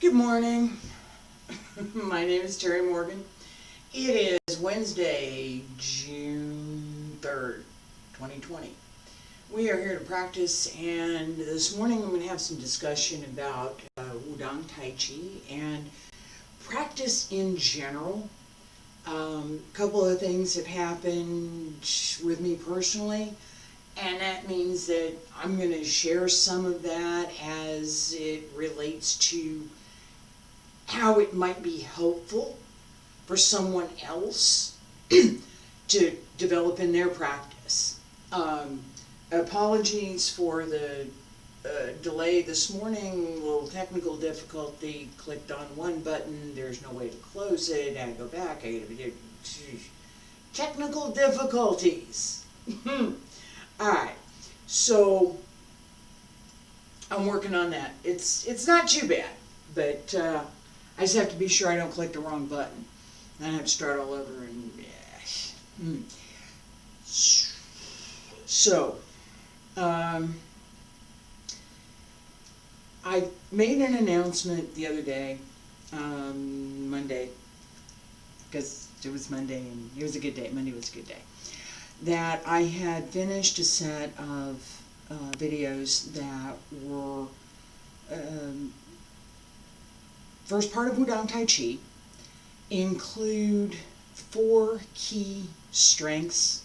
Good morning. My name is Terry Morgan. It is Wednesday, June 3rd, 2020. We are here to practice, and this morning I'm going to have some discussion about Wudang Taiji and practice in general. A couple of things have happened with me personally, and that means that I'm going to share some of that as it relates to how it might be helpful for someone else to develop in their practice. Apologies for the delay this morning, a little technical difficulty, clicked on one button, there's no way to close it, I go back, I gotta technical difficulties. Alright, so I'm working on that. It's not too bad, but I just have to be sure I don't click the wrong button. Then I have to start all over and So I made an announcement the other day, Monday, because it was Monday and it was a good day. Monday was a good day. That I had finished a set of videos that were first part of Wudang Taiji, include 4 key strengths: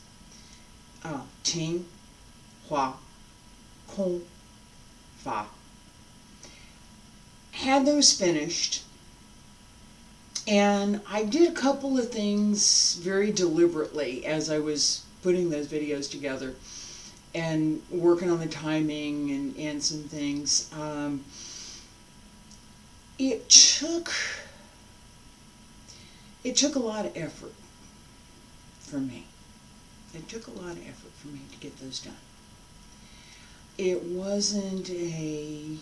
Ting, Hua, Kong, Fa. Had those finished, and I did a couple of things very deliberately as I was putting those videos together and working on the timing and some things. It took a lot of effort for me. It took a lot of effort for me to get those done. It wasn't a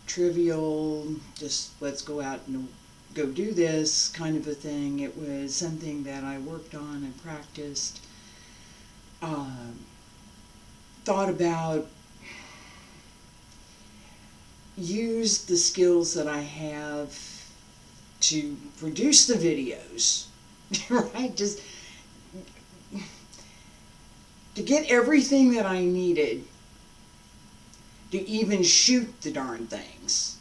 trivial, just let's go out and go do this kind of a thing. It was something that I worked on and practiced, thought about, used the skills that I have to produce the videos, right? Just to get everything that I needed to even shoot the darn things.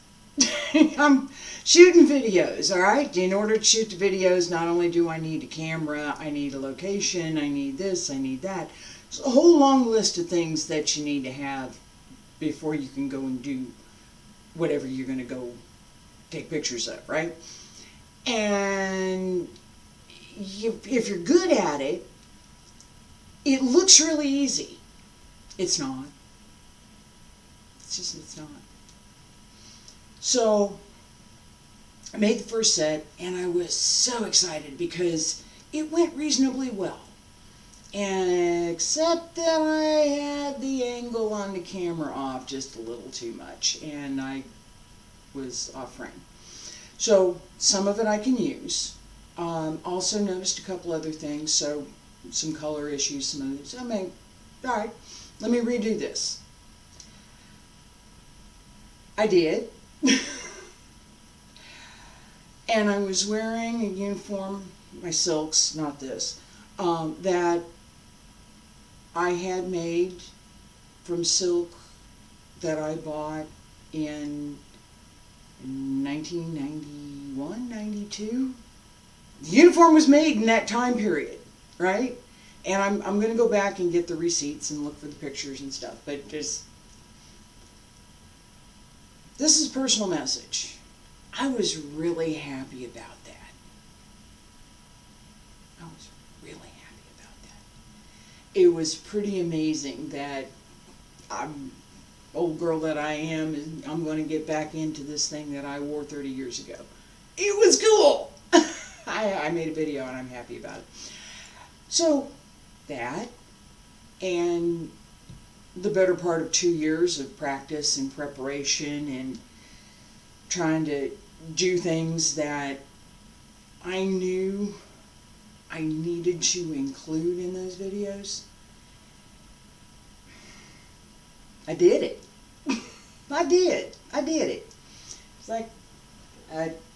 I'm shooting videos, all right? In order to shoot the videos, not only do I need a camera, I need a location, I need this, I need that. It's a whole long list of things that you need to have before you can go and do whatever you're going to go take pictures of, right? And if you're good at it, it looks really easy. It's not. It's not. So I made the first set, and I was so excited because it went reasonably well. And except that I had the angle on the camera off just a little too much, and I was off frame. So some of it I can use. Also noticed a couple other things, so some color issues, some of these. Alright, let me redo this. I did. And I was wearing a uniform, my silks, not this, that I had made from silk that I bought in 1991, 92. The uniform was made in that time period, right? And I'm going to go back and get the receipts and look for the pictures and stuff, but this is a personal message. I was really happy about that. I was really happy about that. It was pretty amazing that old girl that I am, I'm going to get back into this thing that I wore 30 years ago. It was cool. I made a video and I'm happy about it. So that, and the better part of 2 years of practice and preparation and trying to do things that I knew I needed to include in those videos. I did it. I did it. It's like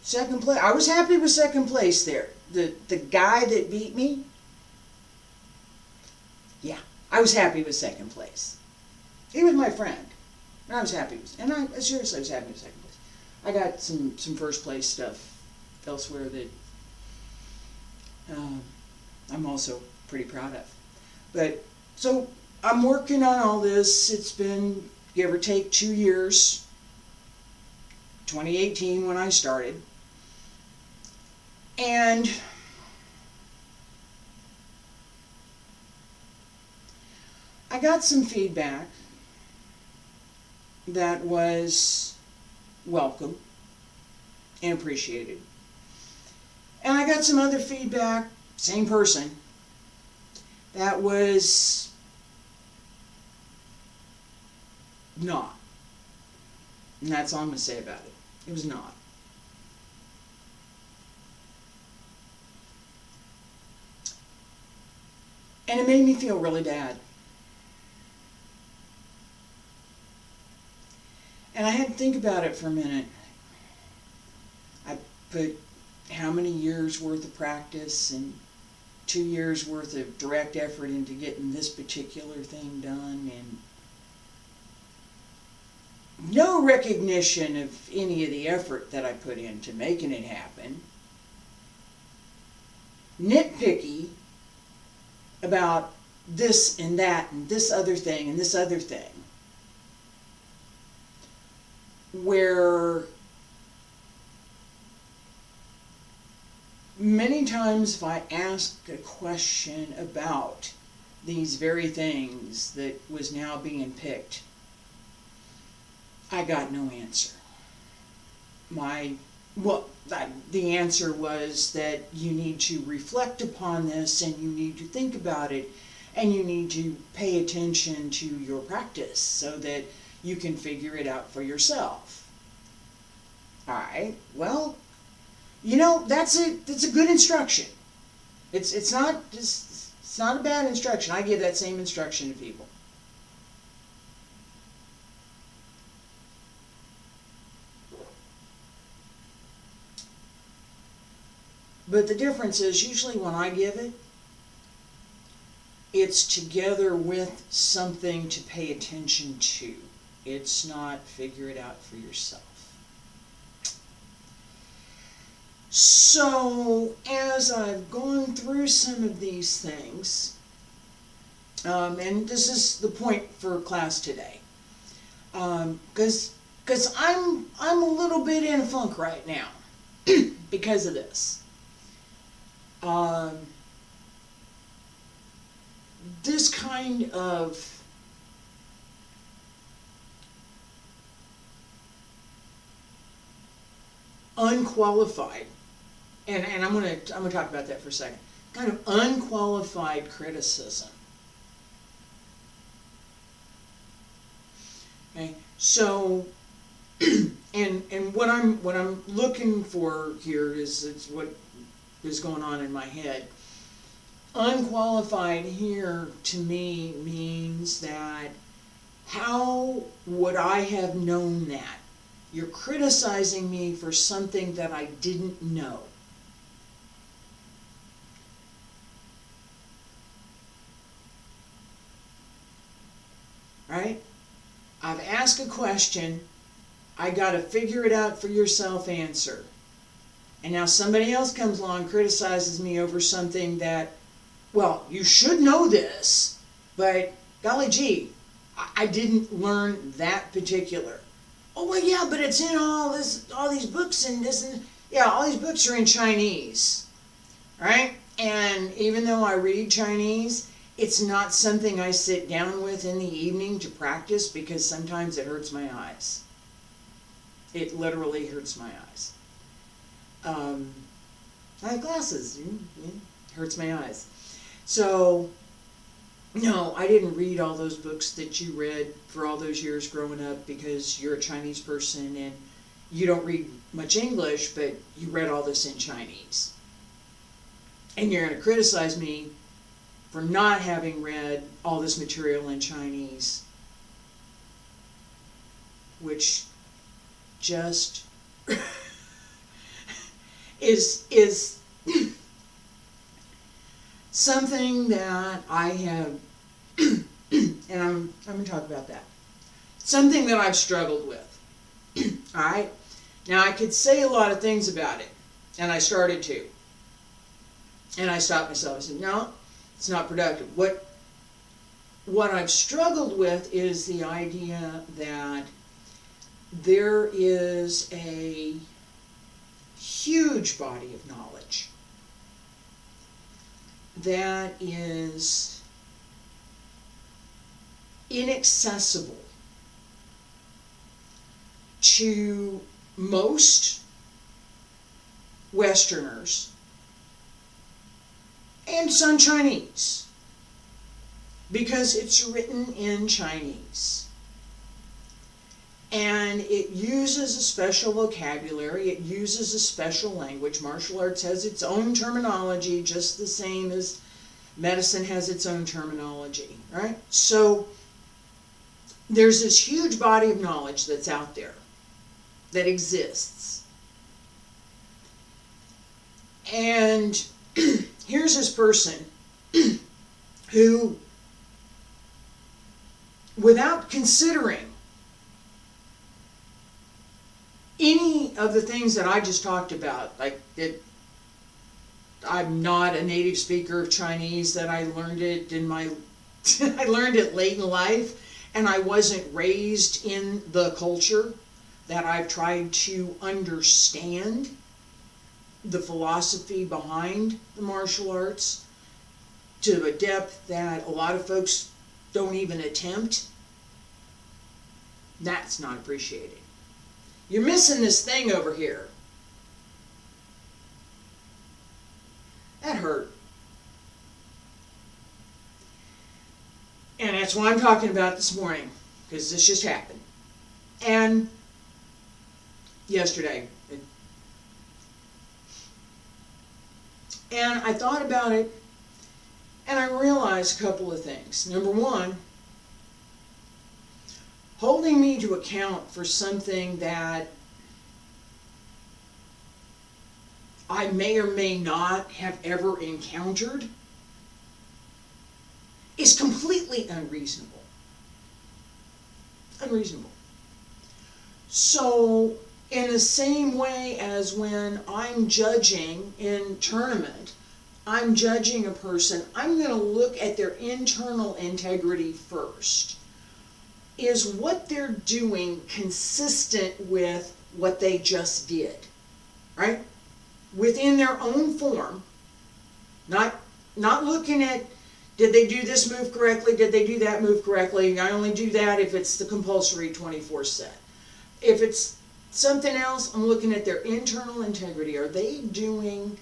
second place. I was happy with second place there. The guy that beat me, yeah, I was happy with second place. He was my friend, and I was happy with, and I seriously was happy with second place. I got some first place stuff elsewhere that I'm also pretty proud of. But so I'm working on all this. It's been give or take 2 years. 2018 when I started. And I got some feedback that was welcome and appreciated. And I got some other feedback, same person, that was not. And that's all I'm going to say about it. It was not. And it made me feel really bad. And I had to think about it for a minute. I put how many years worth of practice and 2 years worth of direct effort into getting this particular thing done, and no recognition of any of the effort that I put into making it happen. Nitpicky about this and that and this other thing and this other thing. Where many times if I asked a question about these very things that was now being picked, I got no answer. The answer was that you need to reflect upon this, and you need to think about it, and you need to pay attention to your practice so that you can figure it out for yourself. All right, well, you know, that's a good instruction. It's not a bad instruction. I give that same instruction to people. But the difference is, usually when I give it, it's together with something to pay attention to. It's not figure it out for yourself. So, as I've gone through some of these things, and this is the point for class today, because I'm a little bit in a funk right now because of this. This kind of unqualified, and I'm gonna talk about that for a second. Kind of unqualified criticism. Okay, so and what I'm looking for here is it's what is going on in my head. Unqualified here to me means that how would I have known that? You're criticizing me for something that I didn't know. Right? I've asked a question. I got to figure it out for yourself answer. And now somebody else comes along, criticizes me over something that, well, you should know this, but golly gee, I didn't learn that particular. Oh, well, yeah, but it's in all these books and this and, yeah, all these books are in Chinese, right? And even though I read Chinese, it's not something I sit down with in the evening to practice because sometimes it hurts my eyes. It literally hurts my eyes. I have glasses, it hurts my eyes. So, no, I didn't read all those books that you read for all those years growing up because you're a Chinese person and you don't read much English, but you read all this in Chinese. And you're going to criticize me for not having read all this material in Chinese, which just is something that I have, and I'm going to talk about that. Something that I've struggled with. Alright? Now I could say a lot of things about it, and I started to. And I stopped myself. I said, no, it's not productive. What I've struggled with is the idea that there is a huge body of knowledge that is inaccessible to most Westerners and some Chinese, because it's written in Chinese. And it uses a special vocabulary, it uses a special language. Martial arts has its own terminology, just the same as medicine has its own terminology, right? So there's this huge body of knowledge that's out there, that exists. And here's this person who, without considering any of the things that I just talked about, like that I'm not a native speaker of Chinese, that I learned it in my, I learned it late in life, and I wasn't raised in the culture that I've tried to understand the philosophy behind the martial arts to a depth that a lot of folks don't even attempt. That's not appreciated. You're missing this thing over here. That hurt. And that's what I'm talking about this morning, because this just happened. And yesterday. And I thought about it, and I realized a couple of things. Number one, holding me to account for something that I may or may not have ever encountered is completely unreasonable. Unreasonable. So, in the same way as when I'm judging in tournament, I'm judging a person, I'm going to look at their internal integrity first. Is what they're doing consistent with what they just did? Right? Within their own form, not looking at, did they do this move correctly? Did they do that move correctly? I only do that if it's the compulsory 24 set. If it's something else, I'm looking at their internal integrity. Are they doing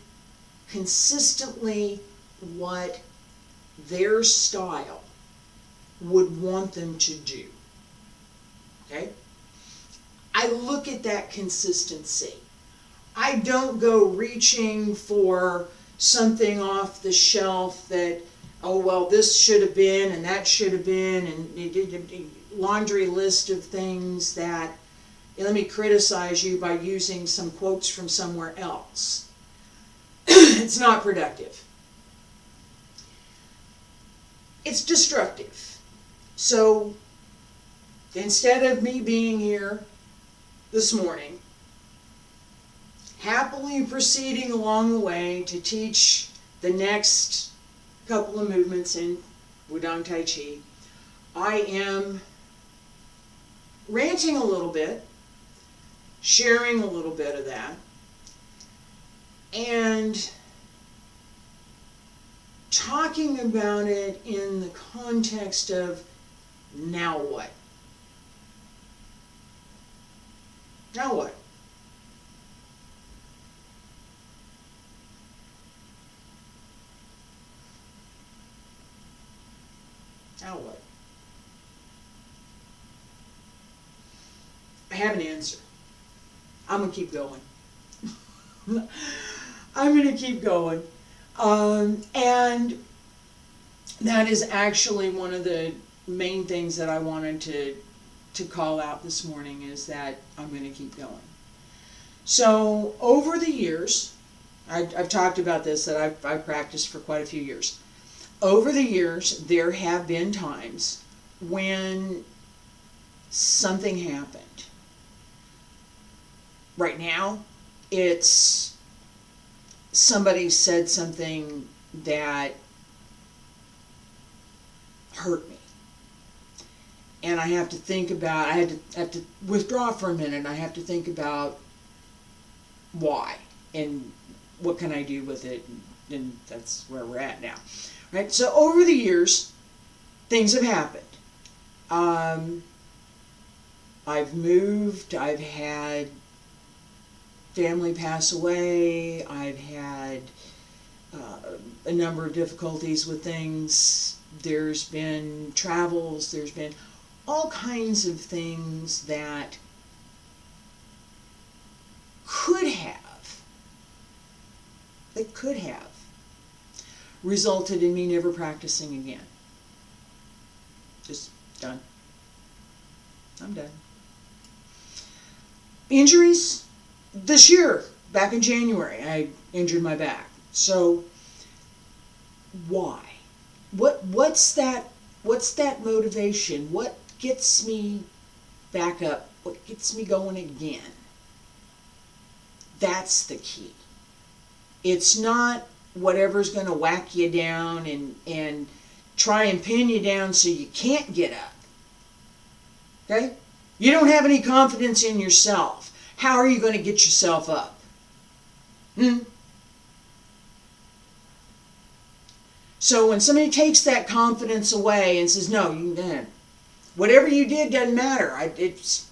consistently what their style would want them to do? Okay? I look at that consistency. I don't go reaching for something off the shelf that, oh, well, this should have been and that should have been, and a laundry list of things that, let me criticize you by using some quotes from somewhere else. It's not productive. It's destructive. So instead of me being here this morning, happily proceeding along the way to teach the next couple of movements in Wudang Taiji, I am ranting a little bit, sharing a little bit of that, and talking about it in the context of, now what? Now what? Now what? I have an answer. I'm going to keep going. I'm going to keep going. And that is actually one of the main things that I wanted to call out this morning, is that I'm going to keep going. So over the years, I've talked about this, that I've practiced for quite a few years. Over the years, there have been times when something happened. Right now, it's somebody said something that hurt me. And I have to think about, I have to withdraw for a minute, and I have to think about why and what can I do with it, and that's where we're at now. Right? So over the years, things have happened. I've moved, I've had family pass away, I've had a number of difficulties with things, there's been travels, there's been all kinds of things that could have resulted in me never practicing again. Just done. I'm done. Injuries. This year, back in January, I injured my back. So, why? What's that motivation? What gets me back up? What gets me going again? That's the key. It's not whatever's going to whack you down and try and pin you down so you can't get up. Okay? You don't have any confidence in yourself. How are you going to get yourself up? So when somebody takes that confidence away and says, no, whatever you did doesn't matter. It's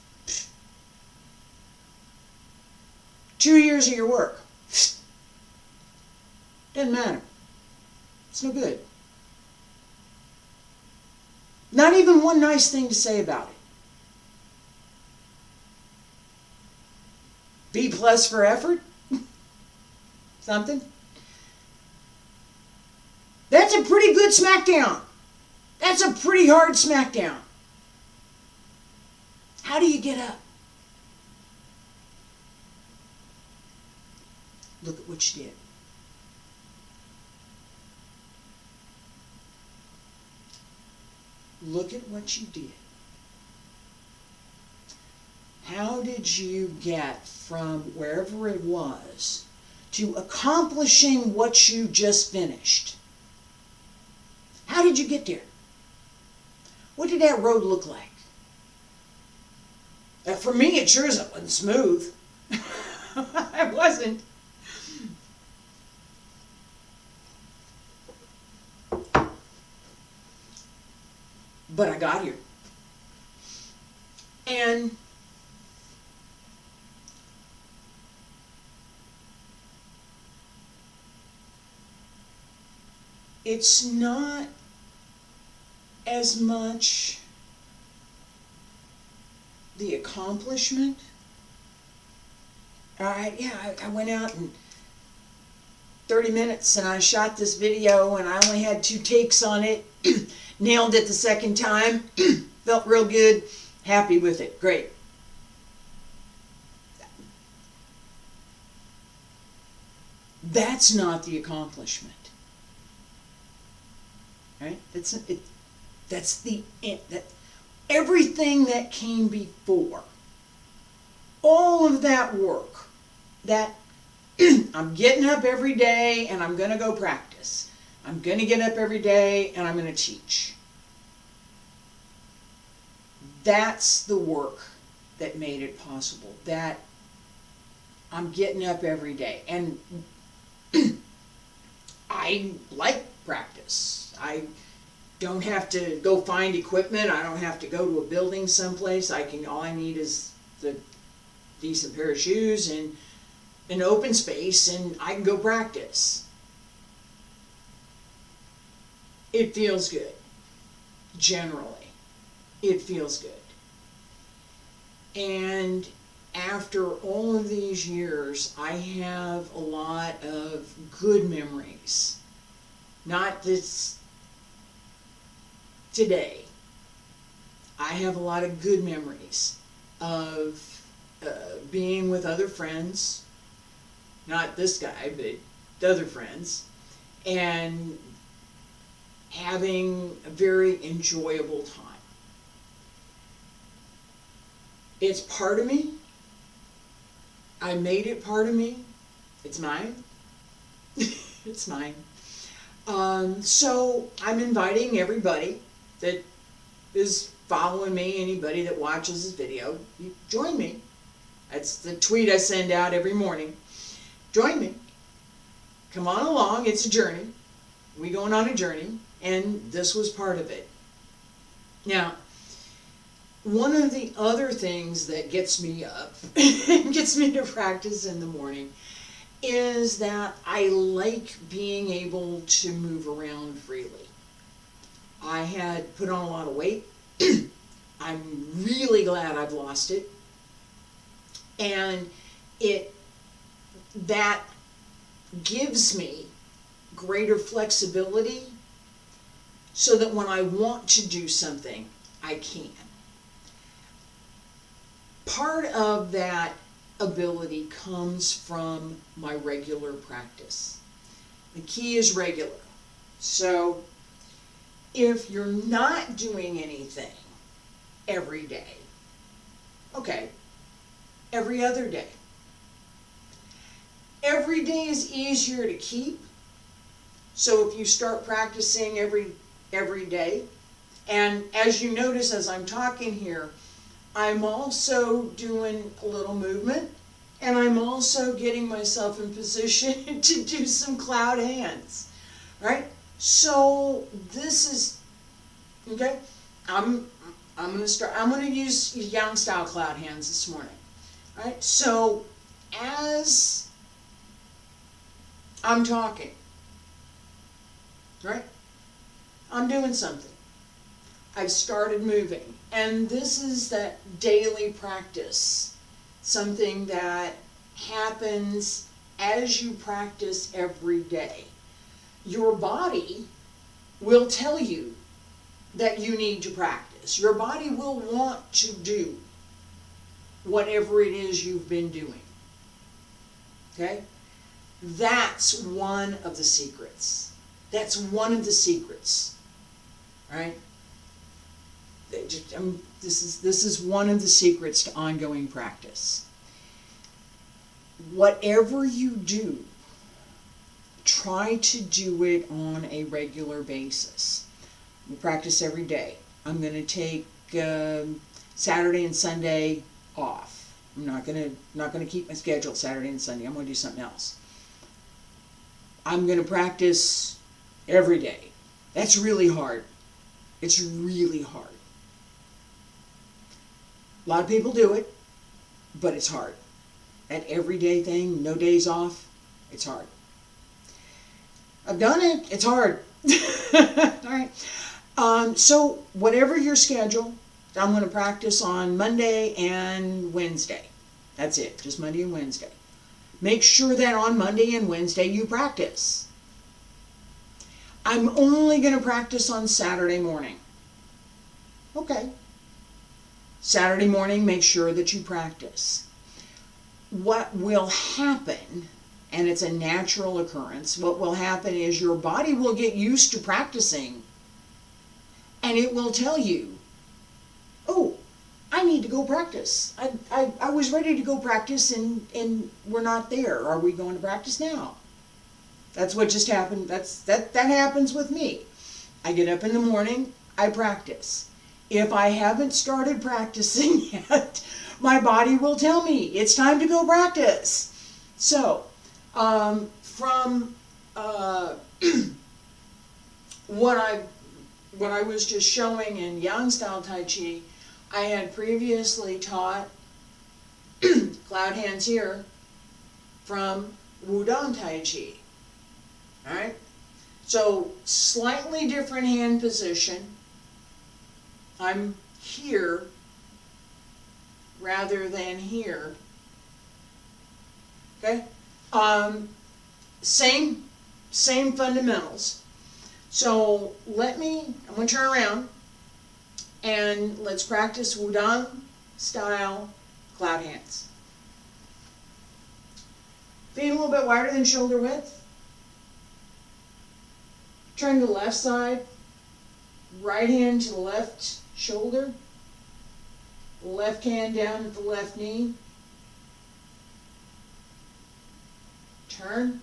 2 years of your work. Doesn't matter. It's no good. Not even one nice thing to say about it. B+ for effort? Something? That's a pretty good smackdown. That's a pretty hard smackdown. How do you get up? Look at what you did. Look at what you did. How did you get from wherever it was to accomplishing what you just finished? How did you get there? What did that road look like? For me, it sure wasn't smooth. It wasn't. But I got here. And it's not as much the accomplishment. All right, yeah, I went out in 30 minutes and I shot this video and I only had 2 takes on it. Nailed it the second time. Felt real good. Happy with it. Great. That's not the accomplishment. Right? That's the end. Everything that came before. All of that work. That I'm getting up every day and I'm going to go practice. I'm going to get up every day and I'm going to teach. That's the work that made it possible. That I'm getting up every day. And I like practice. I don't have to go find equipment. I don't have to go to a building someplace. All I need is the decent pair of shoes and an open space and I can go practice. It feels good. Generally, it feels good. And after all of these years, I have a lot of good memories. Not this today. I have a lot of good memories of being with other friends, not this guy, but the other friends, and having a very enjoyable time. It's part of me. I made it part of me. It's mine. It's mine. So I'm inviting everybody that is following me, anybody that watches this video, you join me. That's the tweet I send out every morning. Join me. Come on along. It's a journey. We're going on a journey, and this was part of it. Now, one of the other things that gets me up and gets me to practice in the morning is that I like being able to move around freely. I had put on a lot of weight. I'm really glad I've lost it. And that gives me greater flexibility so that when I want to do something, I can. Part of that ability comes from my regular practice. The key is regular. So if you're not doing anything every day, okay, every other day. Every day is easier to keep. So if you start practicing every day, and as you notice as I'm talking here, I'm also doing a little movement, and I'm also getting myself in position to do some cloud hands, right? So this is, okay, I'm going to use Yang style cloud hands this morning, right? So as I'm talking, right, I'm doing something. I've started moving. And this is that daily practice, something that happens as you practice every day. Your body will tell you that you need to practice. Your body will want to do whatever it is you've been doing. Okay? That's one of the secrets. That's one of the secrets. Right? This is one of the secrets to ongoing practice. Whatever you do, try to do it on a regular basis. We practice every day. I'm going to take Saturday and Sunday off. I'm not going to keep my schedule Saturday and Sunday. I'm going to do something else. I'm going to practice every day. That's really hard. It's really hard. A lot of people do it, but it's hard. That everyday thing, no days off, it's hard. I've done it, it's hard. All right. So whatever your schedule, I'm going to practice on Monday and Wednesday. That's it, just Monday and Wednesday. Make sure that on Monday and Wednesday you practice. I'm only going to practice on Saturday morning. Okay. Saturday morning, make sure that you practice. What will happen, and it's a natural occurrence, what will happen is your body will get used to practicing, and it will tell you, oh, I need to go practice. I was ready to go practice, and we're not there. Are we going to practice now? That's what just happened. That happens with me. I get up in the morning, I practice. If I haven't started practicing yet, my body will tell me it's time to go practice. So, from what I was just showing in Yang style Tai Chi, I had previously taught cloud hands here from Wudang Tai Chi. All right, so slightly different hand position. I'm here rather than here. Okay? Same fundamentals. So I'm going to turn around and let's practice Wudang style cloud hands. Feet a little bit wider than shoulder width. Turn to the left side. Right hand to the left shoulder. Left hand down at the left knee. Turn.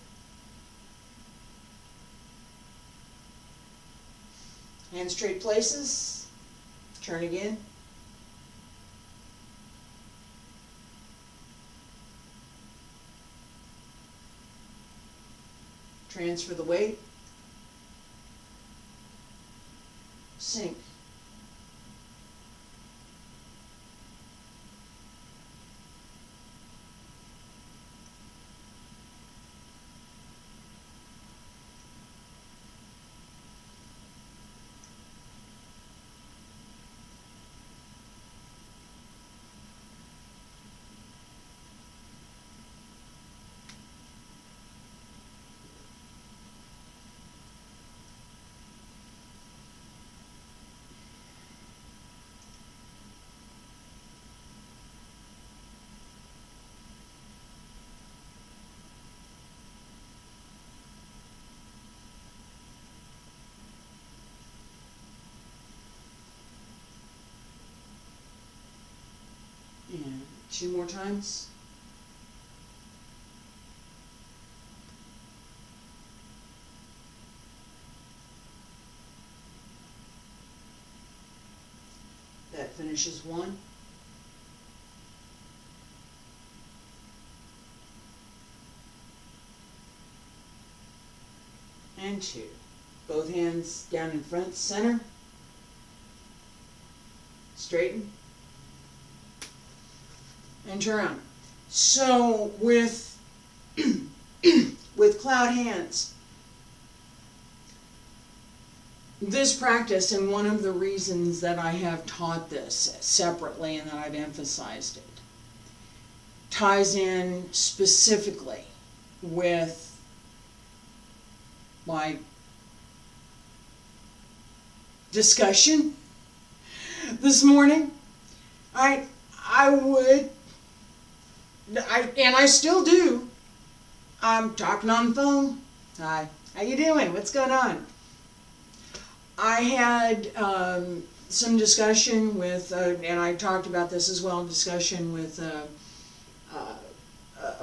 Hands straight places. Turn again. Transfer the weight. Sink. And 2 more times. That finishes 1. And 2. Both hands down in front, center. Straighten. And turn around. So with with cloud hands, this practice, and one of the reasons that I have taught this separately and that I've emphasized it, ties in specifically with my discussion this morning. I still do. I'm talking on the phone. Hi, how you doing? What's going on? I had some discussion with, and I talked about this as well, discussion with a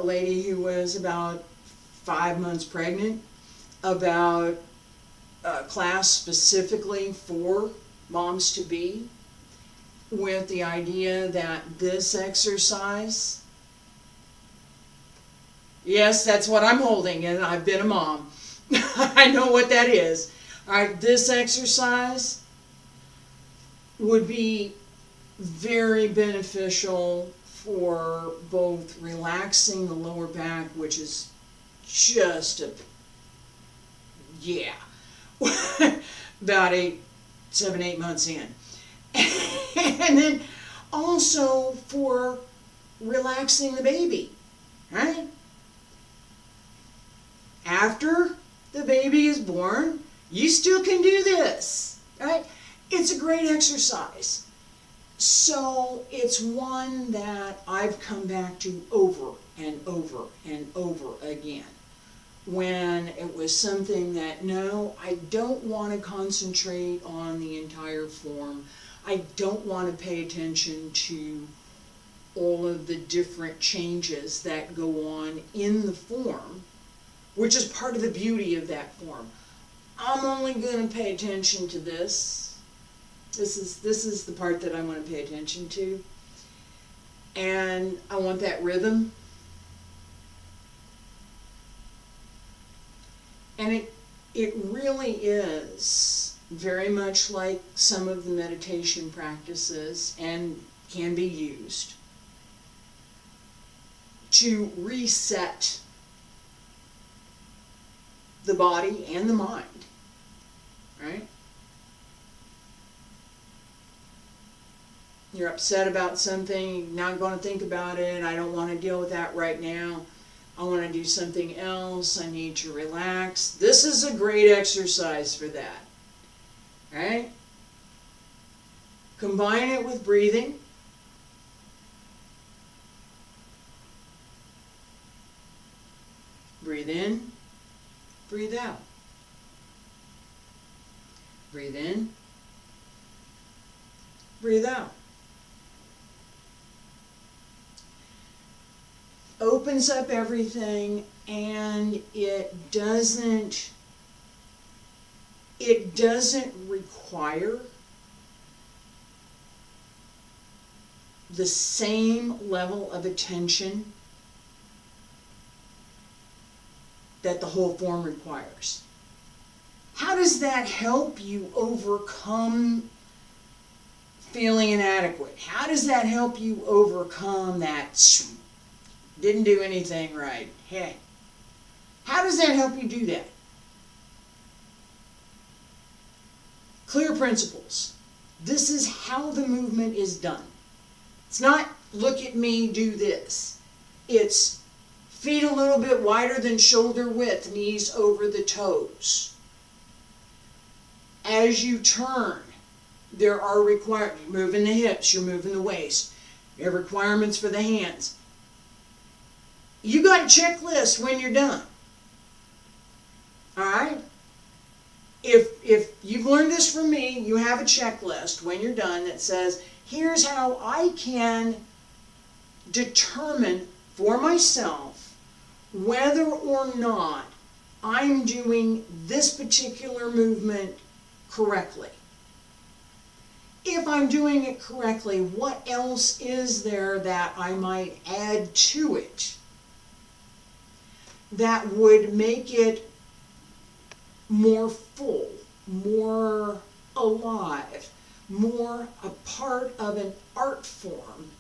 lady who was about 5 months pregnant, about a class specifically for moms-to-be, with the idea that this exercise, yes, that's what I'm holding, and I've been a mom. I know what that is. All right, this exercise would be very beneficial for both relaxing the lower back, which is just about 7, 8 months in. And then also for relaxing the baby, right? After the baby is born, you still can do this, right? It's a great exercise. So it's one that I've come back to over and over and over again, when it was something that, no, I don't want to concentrate on the entire form. I don't want to pay attention to all of the different changes that go on in the form, which is part of the beauty of that form. I'm only going to pay attention to this. This is the part that I want to pay attention to. And I want that rhythm. And it really is very much like some of the meditation practices, and can be used to reset the body and the mind, right? You're upset about something, you're not going to think about it, I don't want to deal with that right now, I want to do something else, I need to relax. This is a great exercise for that, right? Combine it with breathing. Breathe in, breathe out. Breathe in, breathe out. Opens up everything, and it doesn't require the same level of attention that the whole form requires. How does that help you overcome feeling inadequate? How does that help you overcome that didn't do anything right? Hey, how does that help you do that? Clear principles. This is how the movement is done. It's not, look at me do this. It's feet a little bit wider than shoulder width, knees over the toes. As you turn, there are requirements. You're moving the hips, you're moving the waist. You have requirements for the hands. You got a checklist when you're done. All right? If you've learned this from me, you have a checklist when you're done that says, here's how I can determine for myself whether or not I'm doing this particular movement correctly. If I'm doing it correctly, what else is there that I might add to it that would make it more full, more alive, more a part of an art form,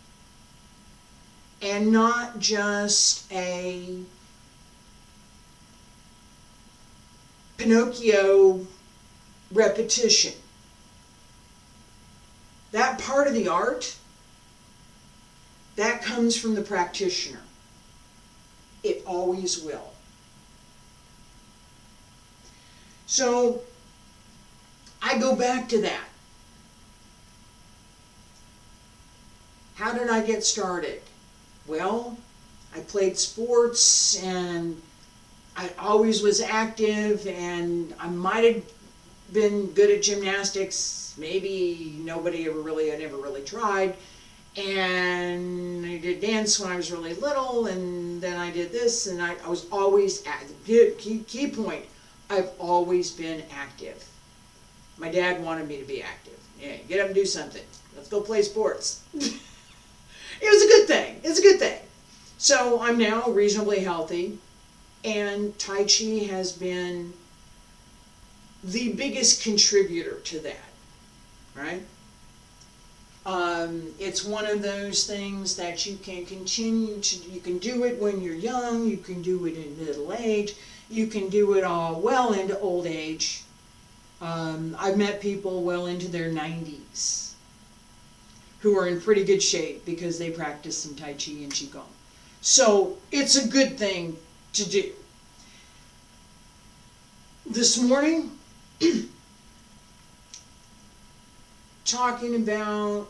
and not just a Pinocchio repetition. That part of the art, that comes from the practitioner. It always will. So, I go back to that. How did I get started? Well, I played sports and I always was active, and I might have been good at gymnastics. Maybe I never really tried. And I did dance when I was really little, and then I did this, and I was always active. Key point, I've always been active. My dad wanted me to be active. Yeah, get up and do something. Let's go play sports. It was a good thing. It's a good thing. So I'm now reasonably healthy, and Tai Chi has been the biggest contributor to that, right? It's one of those things that you can continue to, you can do it when you're young, you can do it in middle age, you can do it all well into old age. I've met people well into their 90s who are in pretty good shape because they practice some Tai Chi and Qigong. So it's a good thing to do. This morning, talking about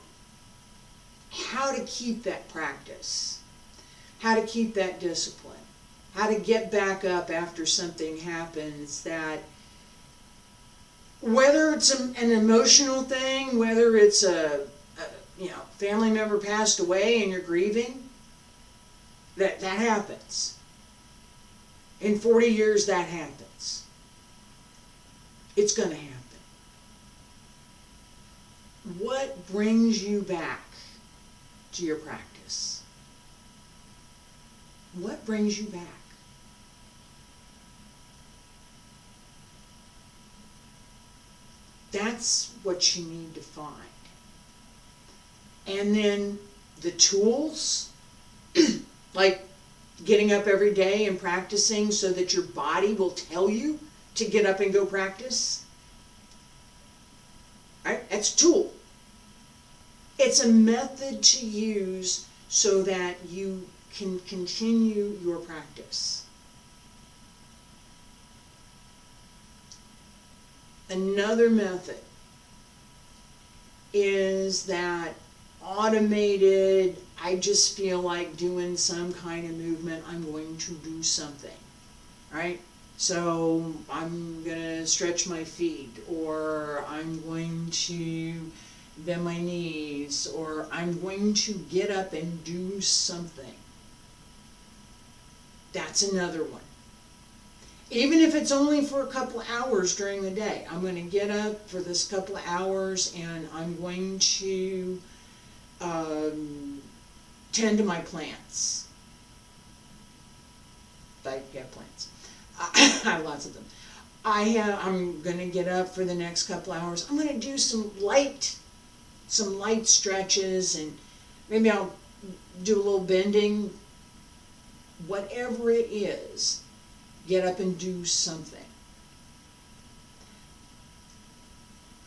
how to keep that practice, how to keep that discipline, how to get back up after something happens that, whether it's an emotional thing, whether it's a family member passed away and you're grieving, that happens. In 40 years, that happens. It's going to happen. What brings you back to your practice? What brings you back? That's what you need to find. And then the tools, like getting up every day and practicing so that your body will tell you to get up and go practice. Right? That's a tool. It's a method to use so that you can continue your practice. Another method is that automated, I just feel like doing some kind of movement, I'm going to do something. right? So I'm gonna stretch my feet, or I'm going to bend my knees, or I'm going to get up and do something. That's another one. Even if it's only for a couple hours during the day, I'm going to get up for this couple of hours and I'm going to tend to my plants. I have plants. I have lots of them. I'm going to get up for the next couple hours. I'm going to do some light stretches, and maybe I'll do a little bending. Whatever it is, get up and do something.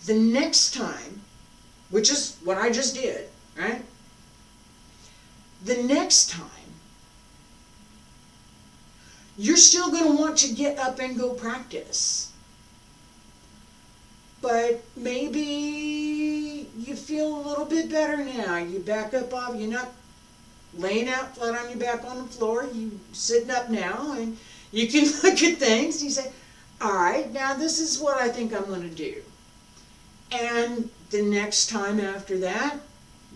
The next time, which is what I just did, right? The next time, you're still going to want to get up and go practice. But maybe you feel a little bit better now. You back up off, you're not laying out flat on your back on the floor. You sitting up now, and you can look at things and you say, all right, now this is what I think I'm going to do. And the next time after that,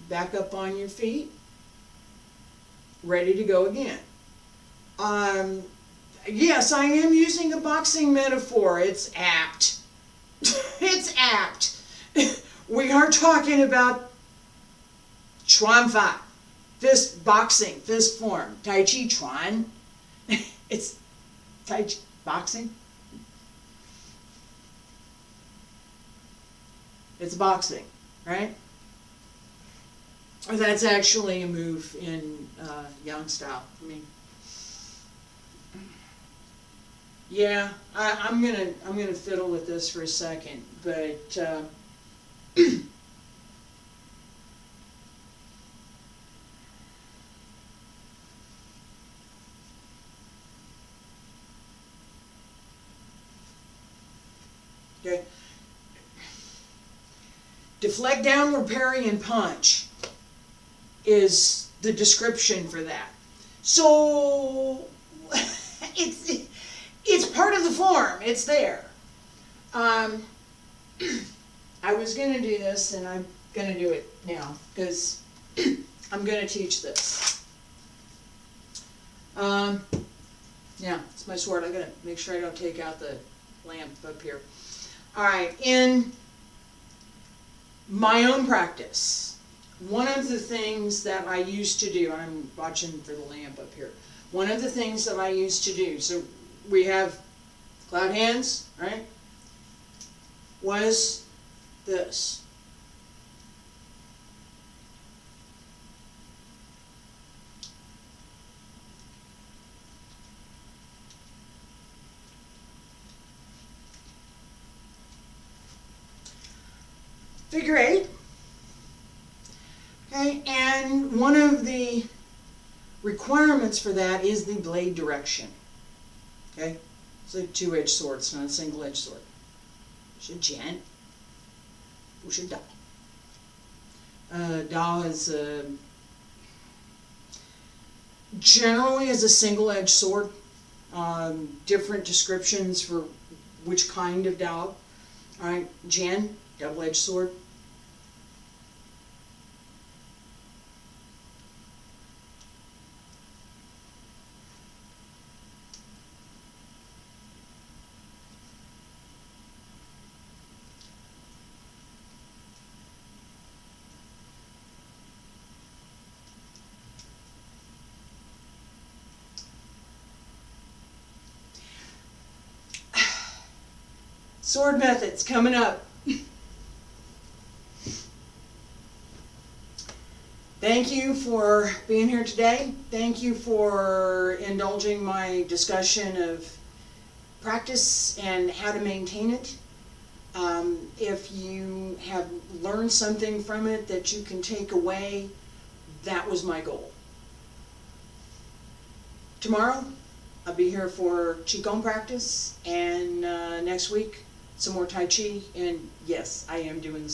back up on your feet, ready to go again. Yes, I am using a boxing metaphor. It's apt. It's apt. We are talking about Chuan Fa, fist boxing, fist form, Taiji Chuan. It's Taiji boxing. It's boxing, right? That's actually a move in Yang style. I mean, yeah, I'm gonna fiddle with this for a second, but okay. Deflect, downward parry, and punch is the description for that. So it's part of the form. It's there. I was going to do this, and I'm going to do it now because I'm going to teach this. Yeah, it's my sword. I'm going to make sure I don't take out the lamp up here. All right, in my own practice, one of the things that I used to do, I'm watching for the lamp up here, one of the things that I used to do, so we have cloud hands, right, was this. Figure eight. Okay, and one of the requirements for that is the blade direction. Okay, it's a two-edged sword, it's not a single-edged sword. 是剪, 不是刀. Dao is generally is a single-edged sword. Different descriptions for which kind of Dao. All right, Jian, double-edged sword. Sword methods coming up. Thank you for being here today. Thank you for indulging my discussion of practice and how to maintain it. If you have learned something from it that you can take away, that was my goal. Tomorrow, I'll be here for Qigong practice, and next week, some more Tai Chi, and yes, I am doing the sword.